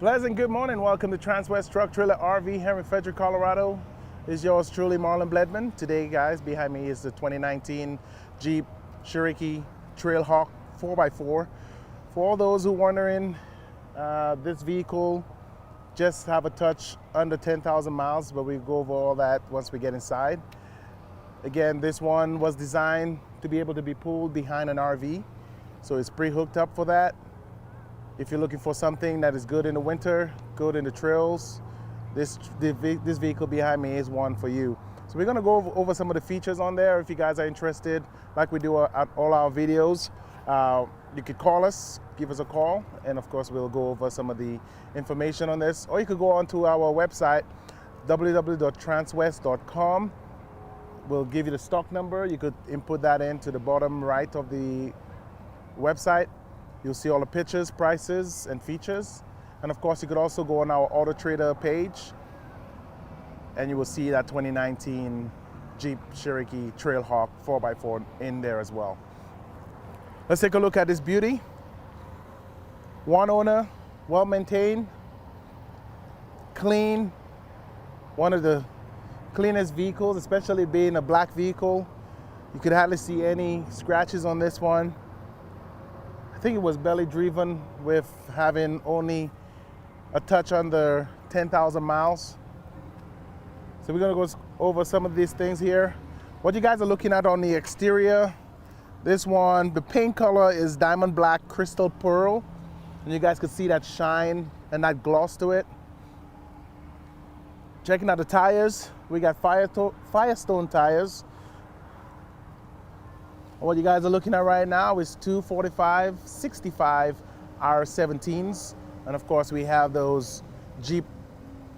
Pleasant good morning. Welcome to Transwest Truck Trailer RV here in Frederick, Colorado. It's yours truly, Marlon Bledman. Today, guys, behind me is the 2019 Jeep Cherokee Trailhawk 4x4. For all those who are wondering, this vehicle just have a touch under 10,000 miles, but we'll go over all that once we get inside. Again, this one was designed to be able to be pulled behind an RV, so it's pre-hooked up for that. If you're looking for something that is good in the winter, good in the trails, this vehicle behind me is one for you. So we're gonna go over some of the features on there. If you guys are interested, like we do at all our videos, you could call us, give us a call, and of course we'll go over some of the information on this. Or you could go onto our website, www.transwest.com. We'll give you the stock number. You could input that into the bottom right of the website. You'll see all the pictures, prices, and features. And of course, you could also go on our Auto Trader page, and you will see that 2019 Jeep Cherokee Trailhawk 4x4 in there as well. Let's take a look at this beauty. One owner, well-maintained, clean. One of the cleanest vehicles, especially being a black vehicle. You could hardly see any scratches on this one. I think it was belly driven with having only a touch under 10,000 miles. So we're gonna go over some of these things here. What you guys are looking at on the exterior, this one, the paint color is diamond black crystal pearl. And you guys can see that shine and that gloss to it. Checking out the tires, we got Firestone tires. What you guys are looking at right now is 245/65 R17s. And of course we have those Jeep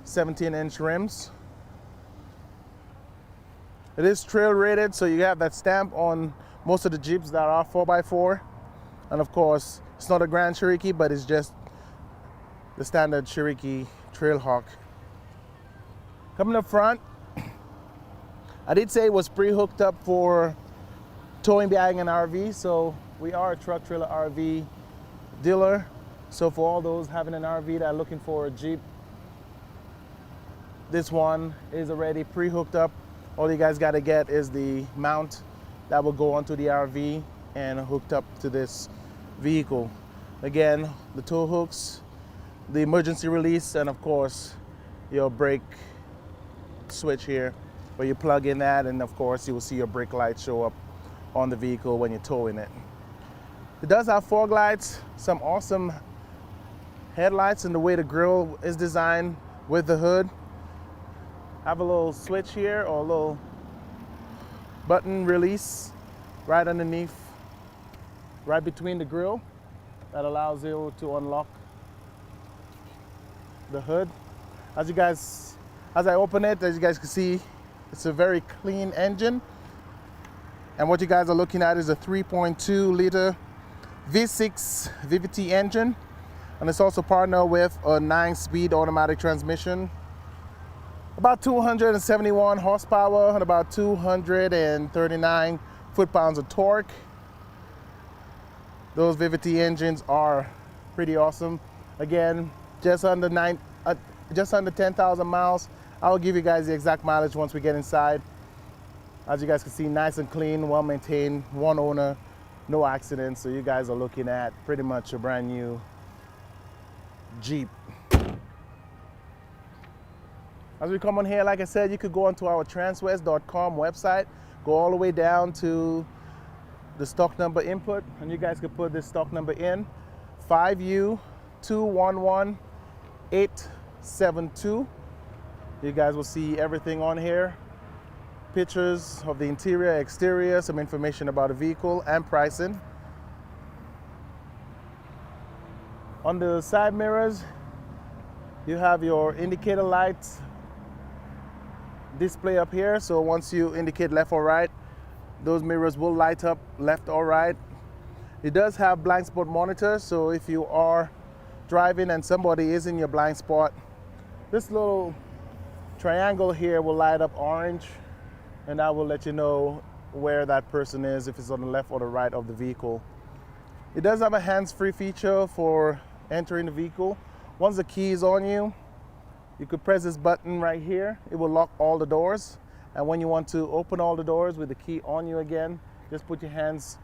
17-inch rims. It is trail rated, so you have that stamp on most of the Jeeps that are 4x4. And of course, it's not a Grand Cherokee, but it's just the standard Cherokee Trailhawk. Coming up front, I did say it was pre-hooked up for towing behind an RV, so we are a truck trailer RV dealer. So for all those having an RV that are looking for a Jeep, this one is already pre-hooked up. All you guys gotta get is the mount that will go onto the RV and hooked up to this vehicle. Again, the tow hooks, the emergency release, and of course, your brake switch here, where you plug in that, and of course, you will see your brake light show up on the vehicle when you're towing it. It does have fog lights, some awesome headlights, and the way the grille is designed with the hood. Have a little switch here, or a little button release right underneath, right between the grille, that allows you to unlock the hood. As I open it, as you guys can see, it's a very clean engine. And what you guys are looking at is a 3.2 liter V6 VVT engine. And it's also partnered with a 9-speed automatic transmission. About 271 horsepower and about 239 foot-pounds of torque. Those VVT engines are pretty awesome. Again, just under 10,000 miles. I'll give you guys the exact mileage once we get inside. As you guys can see, nice and clean, well maintained, one owner, no accidents. So you guys are looking at pretty much a brand new Jeep. As we come on here, like I said, you could go onto our transwest.com website, go all the way down to the stock number input, and you guys could put this stock number in, 5U211872. You guys will see everything on here. Pictures of the interior, exterior, some information about the vehicle, and pricing. On the side mirrors, you have your indicator lights display up here. So once you indicate left or right, those mirrors will light up left or right. It does have blind spot monitor, so if you are driving and somebody is in your blind spot, this little triangle here will light up orange, and that will let you know where that person is, if it's on the left or the right of the vehicle. It does have a hands-free feature for entering the vehicle. Once the key is on you, you could press this button right here. It will lock all the doors. And when you want to open all the doors with the key on you again, just put your hands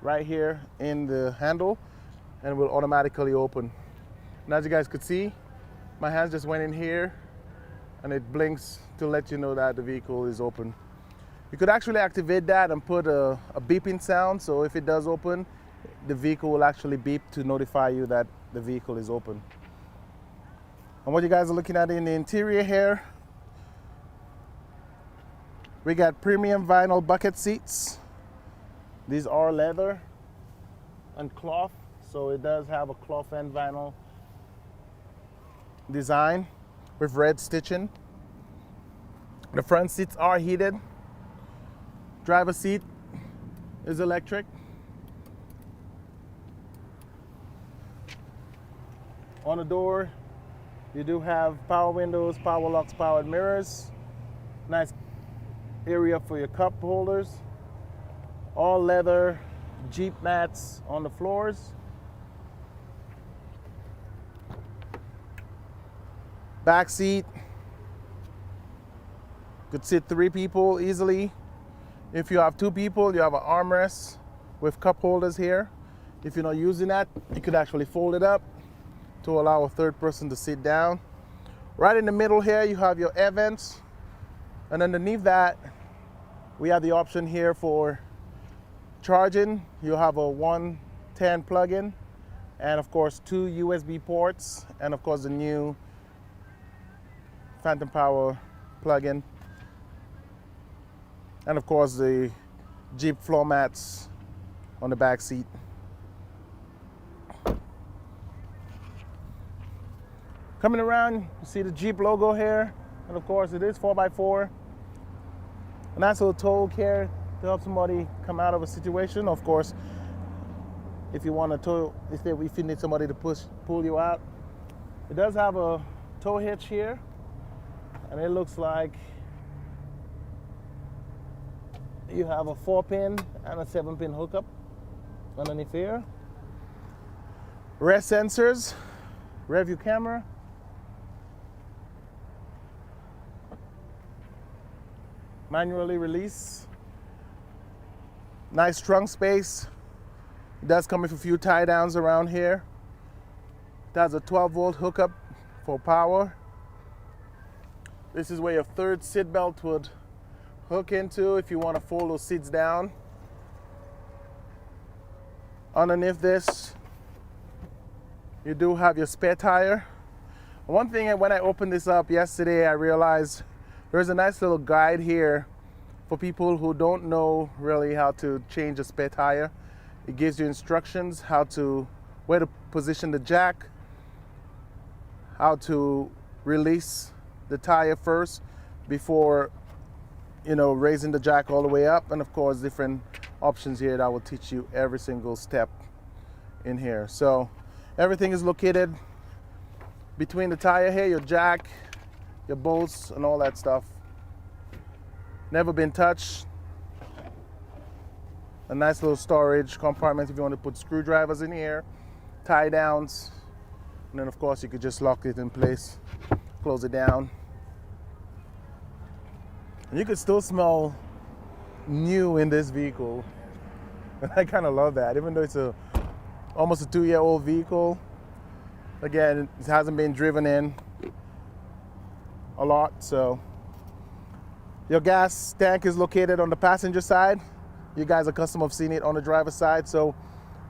right here in the handle and it will automatically open. And as you guys could see, my hands just went in here and it blinks to let you know that the vehicle is open. You could actually activate that and put a beeping sound, so if it does open, the vehicle will actually beep to notify you that the vehicle is open. And what you guys are looking at in the interior here, we got premium vinyl bucket seats. These are leather and cloth, so it does have a cloth and vinyl design with red stitching. The front seats are heated. Driver seat is electric. On the door, you do have power windows, power locks, powered mirrors. Nice area for your cup holders. All leather Jeep mats on the floors. Back seat could sit 3 people easily. If you have 2 people, you have an armrest with cup holders here. If you're not using that, you could actually fold it up to allow a 3rd person to sit down. Right in the middle here, you have your air vents. And underneath that, we have the option here for charging. You have a 110 plug-in, and of course 2 USB ports, and of course the new phantom power plug-in. And of course the Jeep floor mats on the back seat. Coming around, you see the Jeep logo here, and of course it is 4x4. A nice little tow here to help somebody come out of a situation. Of course, if you want to tow, if you need somebody to pull you out. It does have a tow hitch here, and it looks like you have a 4-pin and a 7-pin hookup underneath here. Rear sensors, rear view camera. Manually release. Nice trunk space. It does come with a few tie downs around here. It has a 12-volt hookup for power. This is where your 3rd seat belt would hook into if you want to fold those seats down. Underneath this, you do have your spare tire. One thing, when I opened this up yesterday, I realized there's a nice little guide here for people who don't know really how to change a spare tire. It gives you instructions where to position the jack, how to release the tire first before raising the jack all the way up, and of course different options here that will teach you every single step in here. So everything is located between the tire here, your jack, your bolts, and all that stuff. Never been touched. A nice little storage compartment if you want to put screwdrivers in here, tie downs, and then of course you could just lock it in place, close it down. And you could still smell new in this vehicle. I kind of love that, even though it's almost a 2-year-old vehicle. Again, it hasn't been driven in a lot, so. Your gas tank is located on the passenger side. You guys are accustomed of seeing it on the driver's side, so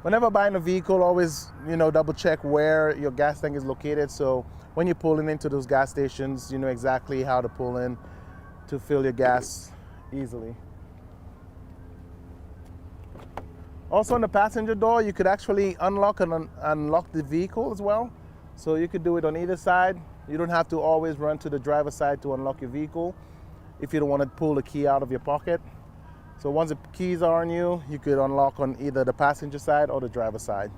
whenever buying a vehicle, always double check where your gas tank is located, so when you're pulling into those gas stations, you know exactly how to pull in to fill your gas easily. Also on the passenger door, you could actually unlock and unlock the vehicle as well. So you could do it on either side. You don't have to always run to the driver's side to unlock your vehicle if you don't want to pull the key out of your pocket. So once the keys are on you, you could unlock on either the passenger side or the driver's side.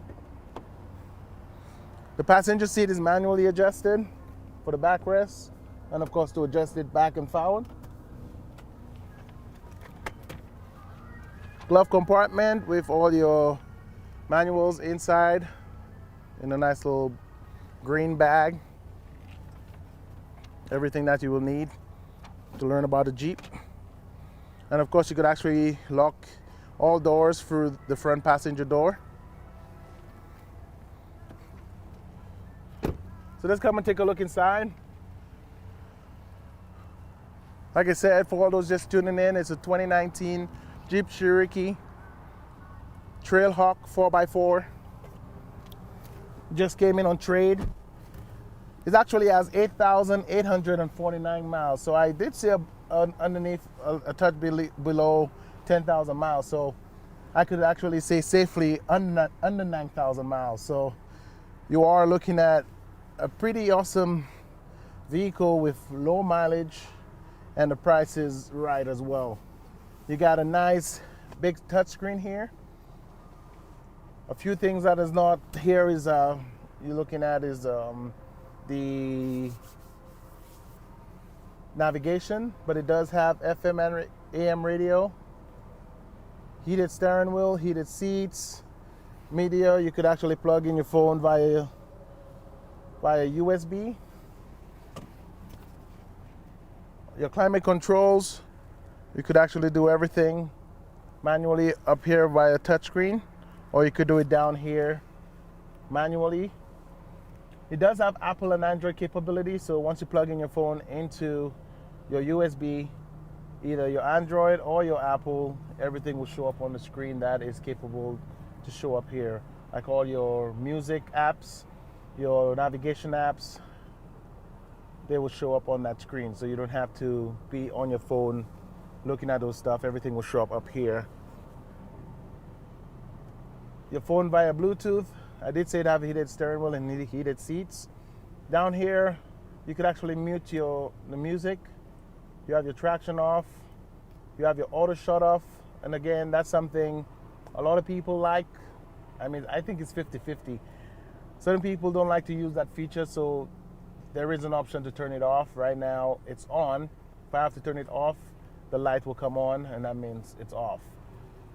The passenger seat is manually adjusted for the backrest, and of course to adjust it back and forward. Glove compartment with all your manuals inside in a nice little green bag, everything that you will need to learn about a Jeep. And of course, you could actually lock all doors through the front passenger door. So let's come and take a look inside. Like I said, for all those just tuning in, it's a 2019 Jeep Cherokee Trailhawk 4x4. Just came in on trade. It actually has 8,849 miles. So I did see underneath a touch below 10,000 miles. So I could actually say safely under 9,000 miles. So you are looking at a pretty awesome vehicle with low mileage, and the price is right as well. You got a nice big touchscreen here. A few things that is not here is you're looking at is the navigation, but it does have FM and AM radio, heated steering wheel, heated seats, media. You could actually plug in your phone via USB. Your climate controls, you could actually do everything manually up here via touchscreen, or you could do it down here manually. It does have Apple and Android capability, so once you plug in your phone into your USB, either your Android or your Apple, everything will show up on the screen that is capable to show up here. Like all your music apps, your navigation apps, they will show up on that screen, so you don't have to be on your phone looking at those stuff. Everything will show up here. Your phone via Bluetooth. I did say it have a heated steering wheel and heated seats. Down here, you could actually mute the music. You have your traction off. You have your auto shut off. And again, that's something a lot of people like. I mean, I think it's 50-50. Certain people don't like to use that feature, so there is an option to turn it off. Right now, it's on. If I have to turn it off, the light will come on, and that means it's off.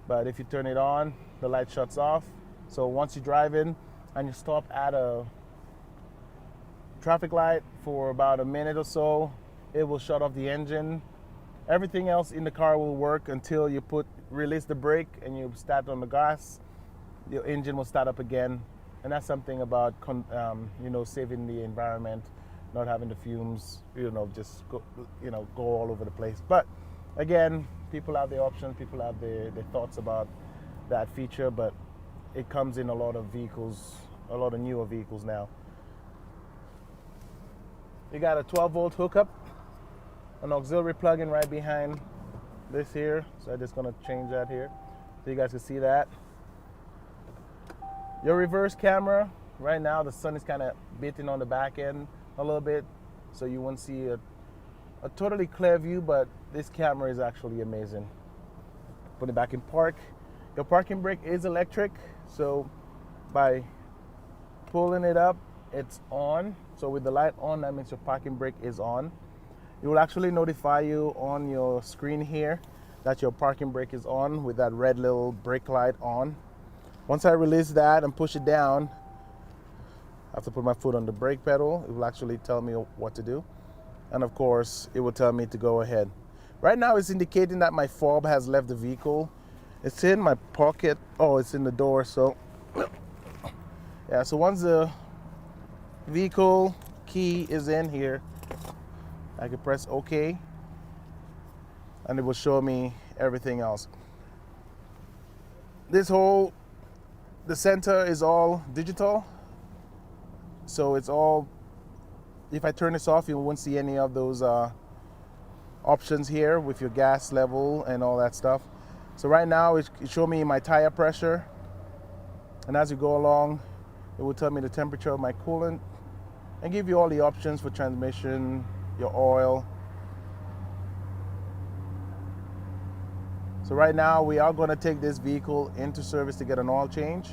But if you turn it on, the light shuts off. So once you drive in and you stop at a traffic light for about a minute or so, it will shut off the engine. Everything else in the car will work until you release the brake and you start on the gas. Your engine will start up again. And that's something about saving the environment, not having the fumes, just go all over the place. But again, people have the option, people have the thoughts about that feature, but it comes in a lot of vehicles, a lot of newer vehicles now. You got a 12-volt hookup, an auxiliary plug-in right behind this here. So I'm just gonna change that here so you guys can see that. Your reverse camera, right now the sun is kind of beating on the back end a little bit, so you won't see a totally clear view, but this camera is actually amazing. Put it back in park. Your parking brake is electric, so by pulling it up, it's on. So with the light on, that means your parking brake is on. It will actually notify you on your screen here that your parking brake is on with that red little brake light on. Once I release that and push it down, I have to put my foot on the brake pedal. It will actually tell me what to do. And of course, it will tell me to go ahead. Right now, it's indicating that my fob has left the vehicle. It's in my pocket. Oh, it's in the door. So, yeah, so once the vehicle key is in here, I can press OK, and it will show me everything else. The center is all digital. So it's all, if I turn this off, you won't see any of those options here with your gas level and all that stuff. So right now it shows me my tire pressure, and as you go along, it will tell me the temperature of my coolant and give you all the options for transmission, your oil. So right now we are going to take this vehicle into service to get an oil change.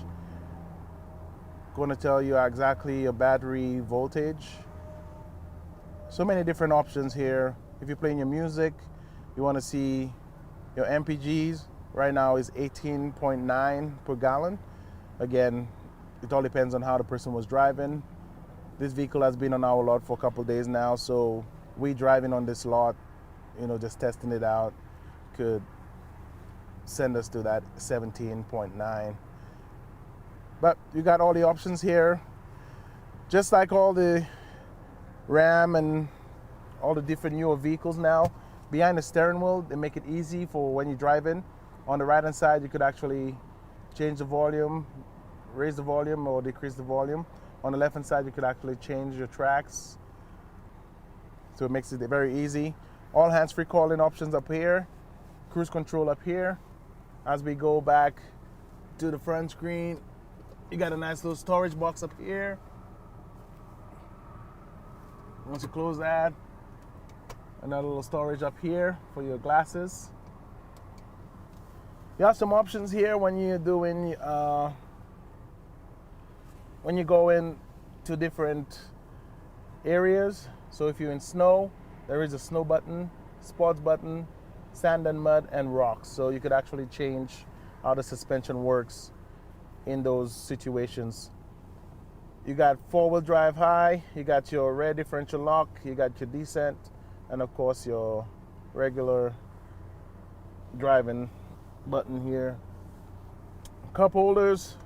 Going to tell you exactly your battery voltage. So many different options here. If you're playing your music, you want to see your MPGs. Right now is 18.9 per gallon. Again, it all depends on how the person was driving. This vehicle has been on our lot for a couple days now, so we driving on this lot, just testing it out, could send us to that 17.9. But you got all the options here, just like all the Ram and all the different newer vehicles now. Behind the steering wheel, they make it easy for when you're driving. On the right hand side, you could actually change the volume, raise the volume or decrease the volume. On the left hand side, you could actually change your tracks. So it makes it very easy. All hands-free calling options up here, cruise control up here. As we go back to the front screen, you got a nice little storage box up here. Once you close that, another little storage up here for your glasses. You have some options here when you're doing, when you go in to different areas. So if you're in snow, there is a snow button, sports button, sand and mud, and rocks. So you could actually change how the suspension works in those situations. You got four-wheel drive high, you got your rear differential lock, you got your descent, and of course your regular driving button here. Cup holders,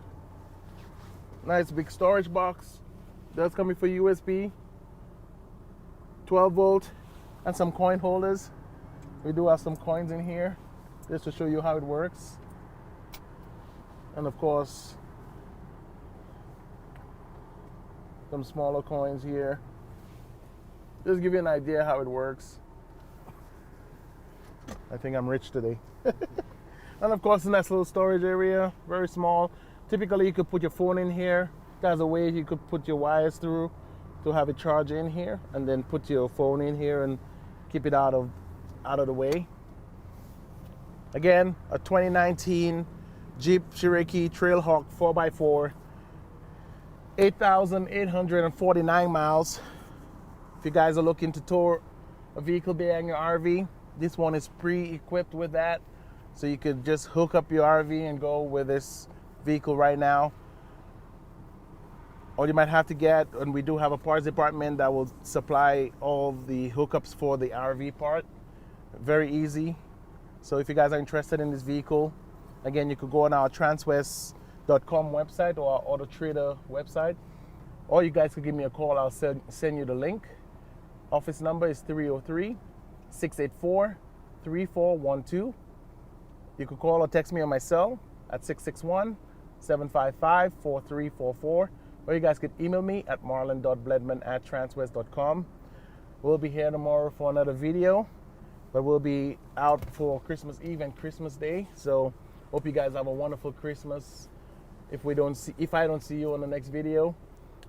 nice big storage box. That's coming for USB, 12 volt, and some coin holders. We do have some coins in here, just to show you how it works. And of course, some smaller coins here. Just give you an idea how it works. I think I'm rich today. And of course, a nice little storage area, very small. Typically, you could put your phone in here. There's a way you could put your wires through to have it charge in here, and then put your phone in here and keep it out of the way. Again, a 2019 Jeep Cherokee Trailhawk 4x4, 8,849 miles. If you guys are looking to tow a vehicle behind your RV, this one is pre-equipped with that. So you could just hook up your RV and go with this vehicle right now. All you might have to get, and we do have a parts department that will supply all the hookups for the RV part. Very easy. So if you guys are interested in this vehicle, again, you could go on our Transwest.com website or our Auto Trader website, or you guys could give me a call. I'll send you the link. Office number is 303-684-3412. You could call or text me on my cell at 661-755-4344. Or you guys could email me at marlon.bledman@transwest.com. We'll be here tomorrow for another video, but we'll be out for Christmas Eve and Christmas Day. So hope you guys have a wonderful Christmas if I don't see you on the next video.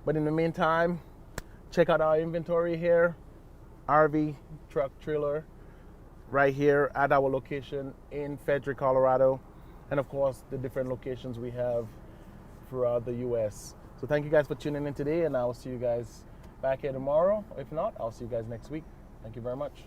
But in the meantime, check out our inventory here, RV, truck, trailer, right here at our location in Frederick, Colorado, and of course the different locations we have throughout the US. So thank you guys for tuning in today, and I will see you guys back here tomorrow. If not, I'll see you guys next week. Thank you very much.